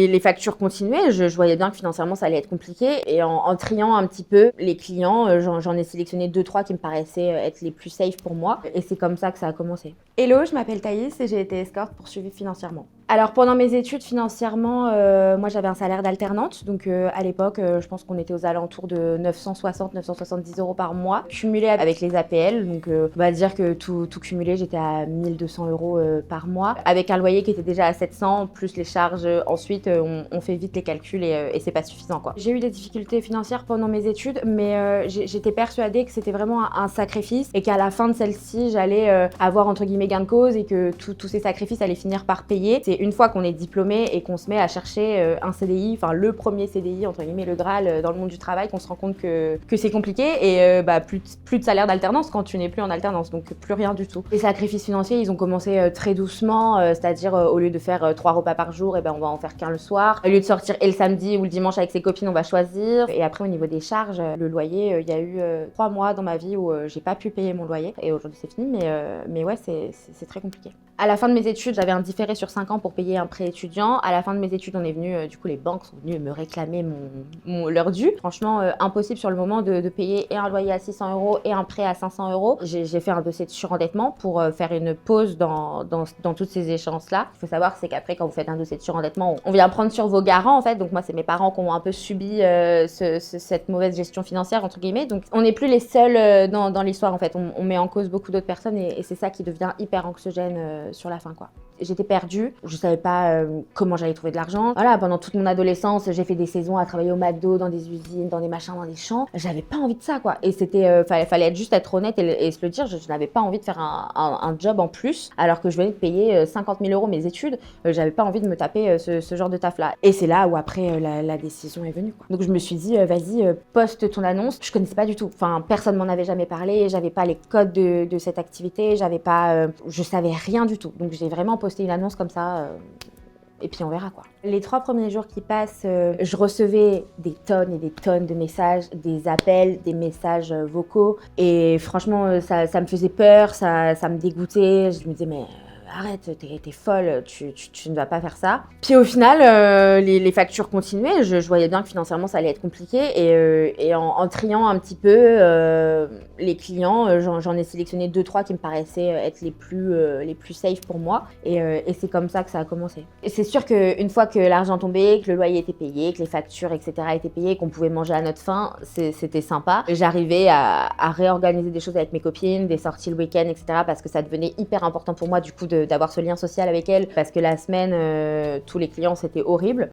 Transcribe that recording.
Et les factures continuaient, je voyais bien que financièrement ça allait être compliqué et en triant un petit peu les clients, j'en ai sélectionné 2-3 qui me paraissaient être les plus safe pour moi et c'est comme ça que ça a commencé. Hello, je m'appelle Thaïs et j'ai été escorte poursuivie financièrement. Alors pendant mes études financièrement, moi j'avais un salaire d'alternante, donc à l'époque je pense qu'on était aux alentours de 960-970 € par mois, cumulé avec les APL, donc on va dire que tout cumulé j'étais à 1200 € par mois, avec un loyer qui était déjà à 700, plus les charges ensuite on fait vite les calculs et c'est pas suffisant quoi. J'ai eu des difficultés financières pendant mes études, mais j'étais persuadée que c'était vraiment un sacrifice et qu'à la fin de celle-ci j'allais avoir entre guillemets gain de cause et que tous ces sacrifices allaient finir par payer. C'est une fois qu'on est diplômé et qu'on se met à chercher un CDI, enfin le premier CDI entre guillemets, le Graal dans le monde du travail, qu'on se rend compte que c'est compliqué et plus de salaire d'alternance quand tu n'es plus en alternance, donc plus rien du tout. Les sacrifices financiers ils ont commencé très doucement, c'est-à-dire au lieu de faire 3 repas par jour, et on va en faire qu'un le soir. Au lieu de sortir et le samedi ou le dimanche avec ses copines, on va choisir. Et après au niveau des charges, le loyer, il y a eu 3 mois dans ma vie où j'ai pas pu payer mon loyer et aujourd'hui c'est fini, mais ouais c'est très compliqué. À la fin de mes études, j'avais un différé sur 5 ans pour payer un prêt étudiant. À la fin de mes études, on est venu, du coup les banques sont venues me réclamer leur dû. Franchement, impossible sur le moment de payer et un loyer à 600 € et un prêt à 500 €. J'ai fait un dossier de surendettement pour faire une pause dans toutes ces échéances-là. Il faut savoir, c'est qu'après, quand vous faites un dossier de surendettement, on vient prendre sur vos garants en fait. Donc moi, c'est mes parents qui ont un peu subi cette mauvaise gestion financière entre guillemets. Donc on n'est plus les seuls dans l'histoire en fait. On met en cause beaucoup d'autres personnes et c'est ça qui devient hyper anxiogène sur la fin quoi. J'étais perdue, je savais pas comment j'allais trouver de l'argent. Voilà, pendant toute mon adolescence, j'ai fait des saisons à travailler au McDo, dans des usines, dans des machins, dans des champs. J'avais pas envie de ça quoi. Et c'était, fallait juste être honnête et se le dire, je n'avais pas envie de faire un job en plus, alors que je venais de payer 50 000 € mes études. J'avais pas envie de me taper ce genre de taf là. Et c'est là où après la décision est venue quoi. Donc je me suis dit, vas-y, poste ton annonce. Je connaissais pas du tout, enfin personne m'en avait jamais parlé, j'avais pas les codes de cette activité, je savais rien du tout. Donc j'ai vraiment posté une annonce comme ça et puis on verra quoi. Les 3 premiers jours qui passent, je recevais des tonnes et des tonnes de messages, des appels, des messages vocaux et franchement ça me faisait peur, ça me dégoûtait. Je me disais mais arrête, t'es folle, tu ne vas pas faire ça. Puis au final, les factures continuaient, je voyais bien que financièrement ça allait être compliqué et en triant un petit peu les clients, j'en ai sélectionné 2-3 qui me paraissaient être les plus safe pour moi et c'est comme ça que ça a commencé. Et c'est sûr qu'une fois que l'argent tombait, que le loyer était payé, que les factures etc. étaient payées, qu'on pouvait manger à notre faim, c'était sympa. J'arrivais à réorganiser des choses avec mes copines, des sorties le week-end etc. parce que ça devenait hyper important pour moi du coup d'avoir ce lien social avec elles parce que la semaine, tous les clients c'était horrible.